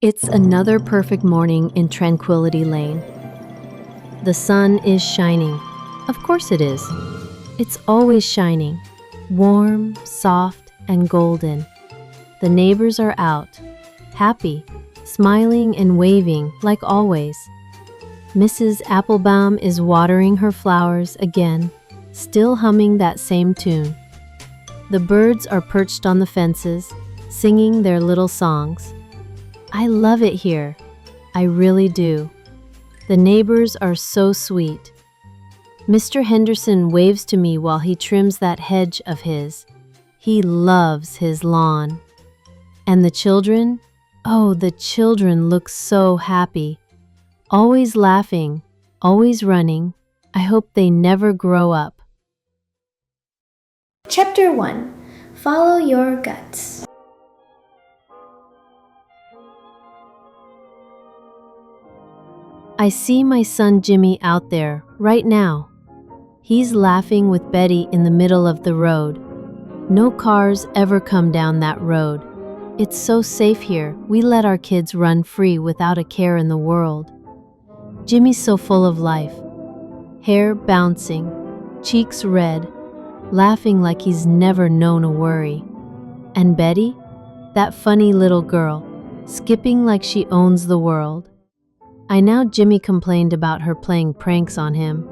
It's another perfect morning in Tranquility Lane. The sun is shining. Of course it is. It's always shining. Warm, soft, and golden. The neighbors are out, happy, smiling and waving like always. Mrs. Applebaum is watering her flowers again, still humming that same tune. The birds are perched on the fences, singing their little songs. I love it here. I really do. The neighbors are so sweet. Mr. Henderson waves to me while he trims that hedge of his. He loves his lawn. And the children? Oh, the children look so happy. Always laughing, always running. I hope they never grow up. Chapter 1. Follow Your Guts. I see my son Jimmy out there, right now. He's laughing with Betty in the middle of the road. No cars ever come down that road. It's so safe here, we let our kids run free without a care in the world. Jimmy's so full of life. Hair bouncing, cheeks red, laughing like he's never known a worry. And Betty? That funny little girl, skipping like she owns the world. I know Jimmy complained about her playing pranks on him.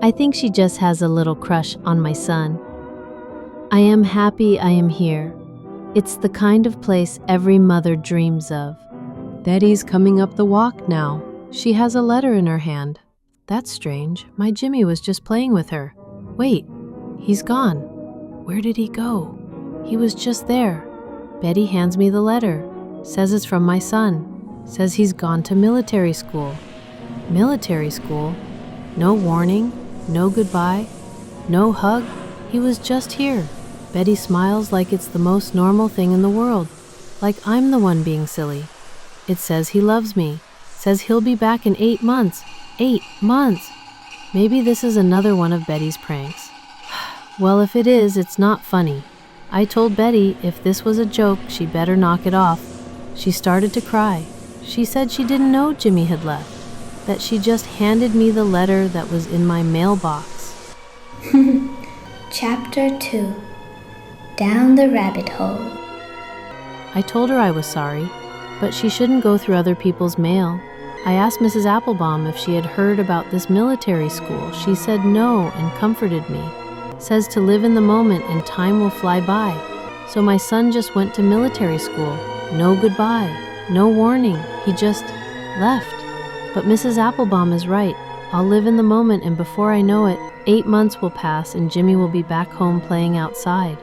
I think she just has a little crush on my son. I am happy I am here. It's the kind of place every mother dreams of. Betty's coming up the walk now. She has a letter in her hand. That's strange. My Jimmy was just playing with her. Wait, he's gone. Where did he go? He was just there. Betty hands me the letter. Says it's from my son. Says he's gone to military school. Military school? No warning, no goodbye, no hug. He was just here. Betty smiles like it's the most normal thing in the world, like I'm the one being silly. It says he loves me, says he'll be back in 8 months. 8 months! Maybe this is another one of Betty's pranks. Well, if it is, it's not funny. I told Betty if this was a joke, she better knock it off. She started to cry. She said she didn't know Jimmy had left, that she just handed me the letter that was in my mailbox. Chapter 2. Down the Rabbit Hole. I told her I was sorry, but she shouldn't go through other people's mail. I asked Mrs. Applebaum if she had heard about this military school. She said no and comforted me. Says to live in the moment and time will fly by. So my son just went to military school. No goodbye. No warning, he just left. But Mrs. Applebaum is right. I'll live in the moment and before I know it, 8 months will pass and Jimmy will be back home playing outside.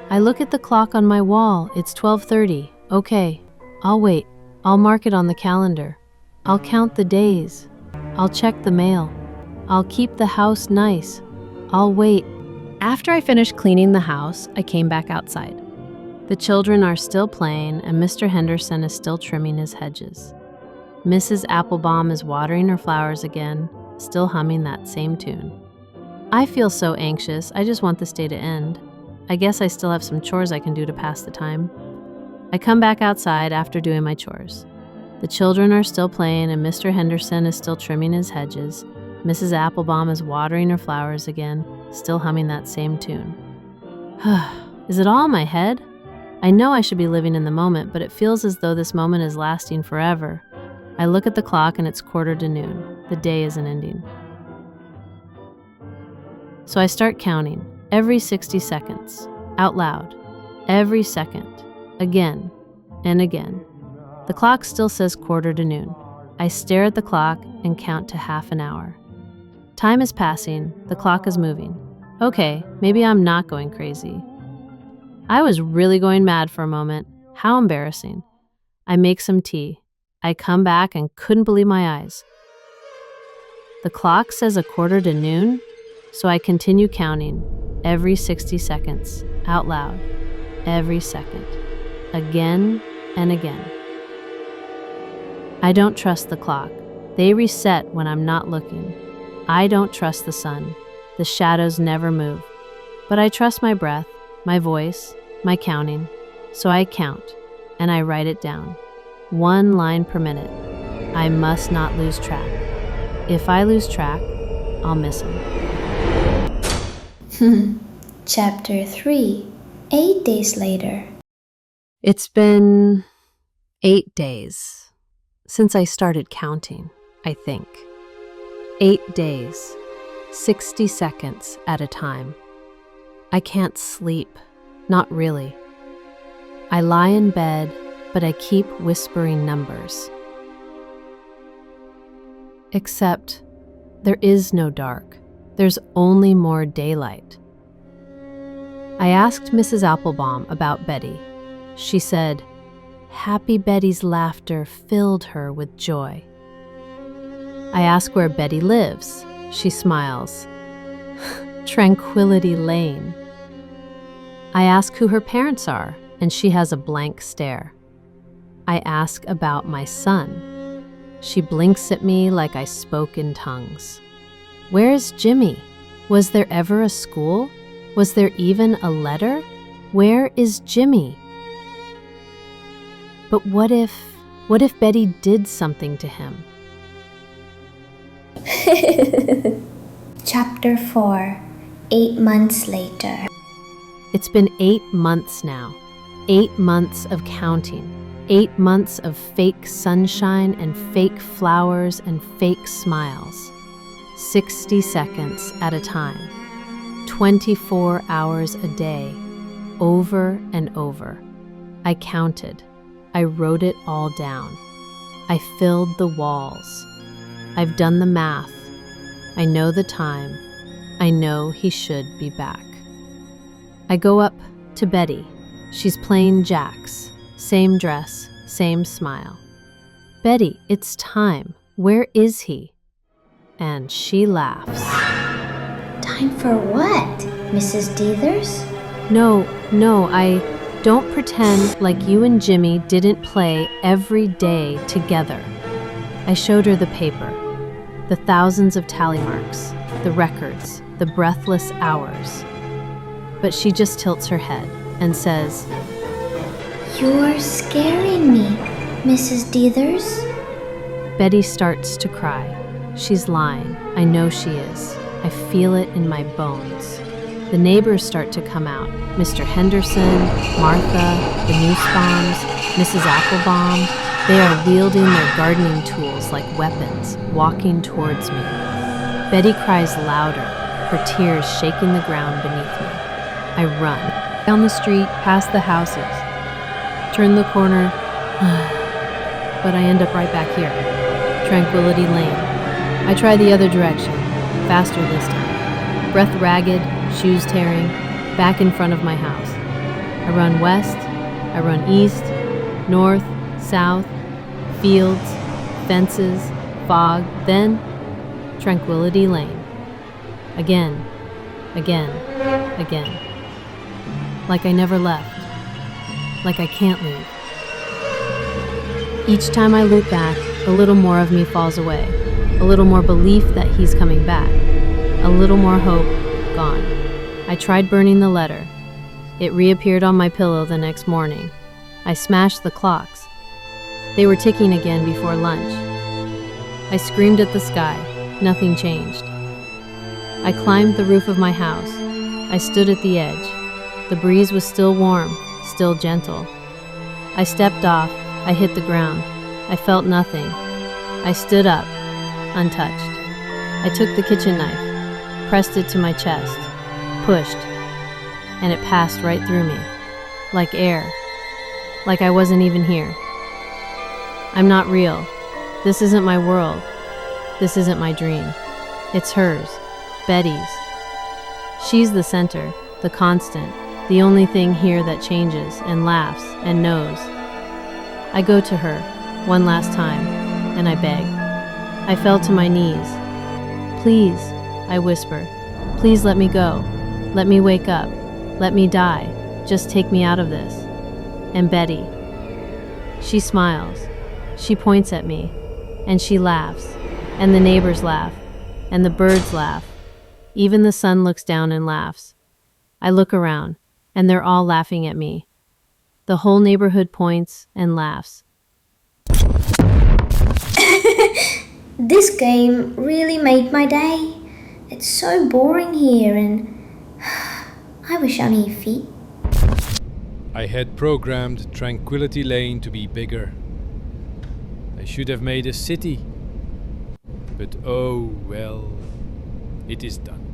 I look at the clock on my wall. It's 12:30. Okay, I'll wait. I'll mark it on the calendar. I'll count the days. I'll check the mail. I'll keep the house nice. I'll wait. After I finished cleaning the house, I came back outside. The children are still playing, and Mr. Henderson is still trimming his hedges. Mrs. Applebaum is watering her flowers again, still humming that same tune. I feel so anxious, I just want this day to end. I guess I still have some chores I can do to pass the time. I come back outside after doing my chores. The children are still playing, and Mr. Henderson is still trimming his hedges. Mrs. Applebaum is watering her flowers again, still humming that same tune. Is it all in my head? I know I should be living in the moment, but it feels as though this moment is lasting forever. I look at the clock and it's 1:45. The day isn't ending. So I start counting, every 60 seconds, out loud, every second, again and again. The clock still says 1:45. I stare at the clock and count to half an hour. Time is passing, the clock is moving. Okay, maybe I'm not going crazy. I was really going mad for a moment. How embarrassing. I make some tea. I come back and couldn't believe my eyes. The clock says 1:45, so I continue counting every 60 seconds, out loud, every second, again and again. I don't trust the clock. They reset when I'm not looking. I don't trust the sun. The shadows never move. But I trust my breath, my voice, my counting, so I count, and I write it down. 1 line per minute. I must not lose track. If I lose track, I'll miss him. Chapter 3, 8 days later. It's been 8 days since I started counting, I think. 8 days, 60 seconds at a time. I can't sleep, not really. I lie in bed, but I keep whispering numbers. Except there is no dark. There's only more daylight. I asked Mrs. Applebaum about Betty. She said, Happy Betty's laughter filled her with joy. I ask where Betty lives. She smiles. Tranquility Lane. I ask who her parents are, and she has a blank stare. I ask about my son. She blinks at me like I spoke in tongues. Where is Jimmy? Was there ever a school? Was there even a letter? Where is Jimmy? But what if Betty did something to him? Chapter 4, 8 months later. It's been 8 months now. 8 months of counting. 8 months of fake sunshine and fake flowers and fake smiles. 60 seconds at a time. 24 hours a day. Over and over. I counted. I wrote it all down. I filled the walls. I've done the math. I know the time. I know he should be back. I go up to Betty. She's playing jacks. Same dress, same smile. Betty, it's time. Where is he? And she laughs. Time for what, Mrs. Deethers? No, I don't pretend like you and Jimmy didn't play every day together. I showed her the paper, the thousands of tally marks, the records, the breathless hours. But she just tilts her head and says, You're scaring me, Mrs. Deethers. Betty starts to cry. She's lying. I know she is. I feel it in my bones. The neighbors start to come out. Mr. Henderson, Martha, the Nussbaums, Mrs. Applebaum. They are wielding their gardening tools like weapons, walking towards me. Betty cries louder, her tears shaking the ground beneath me. I run down the street, past the houses, turn the corner, but I end up right back here. Tranquility Lane. I try the other direction, faster this time. Breath ragged, shoes tearing, back in front of my house. I run west, I run east, north, south, fields, fences, fog, then Tranquility Lane. Again, again, again. Like I never left. Like I can't leave. Each time I look back, a little more of me falls away. A little more belief that he's coming back. A little more hope, gone. I tried burning the letter. It reappeared on my pillow the next morning. I smashed the clocks. They were ticking again before lunch. I screamed at the sky. Nothing changed. I climbed the roof of my house. I stood at the edge. The breeze was still warm, still gentle. I stepped off. I hit the ground. I felt nothing. I stood up, untouched. I took the kitchen knife, pressed it to my chest, pushed, and it passed right through me, like air, like I wasn't even here. I'm not real. This isn't my world. This isn't my dream. It's hers, Betty's. She's the center, the constant, the only thing here that changes and laughs and knows. I go to her, one last time, and I beg. I fell to my knees. Please, I whisper, please let me go. Let me wake up. Let me die. Just take me out of this. And Betty, she smiles. She points at me, and she laughs, and the neighbors laugh, and the birds laugh. Even the sun looks down and laughs. I look around, and they're all laughing at me. The whole neighborhood points and laughs. This game really made my day. It's so boring here and I wish I knew feet. I had programmed Tranquility Lane to be bigger. I should have made a city. But oh well, it is done.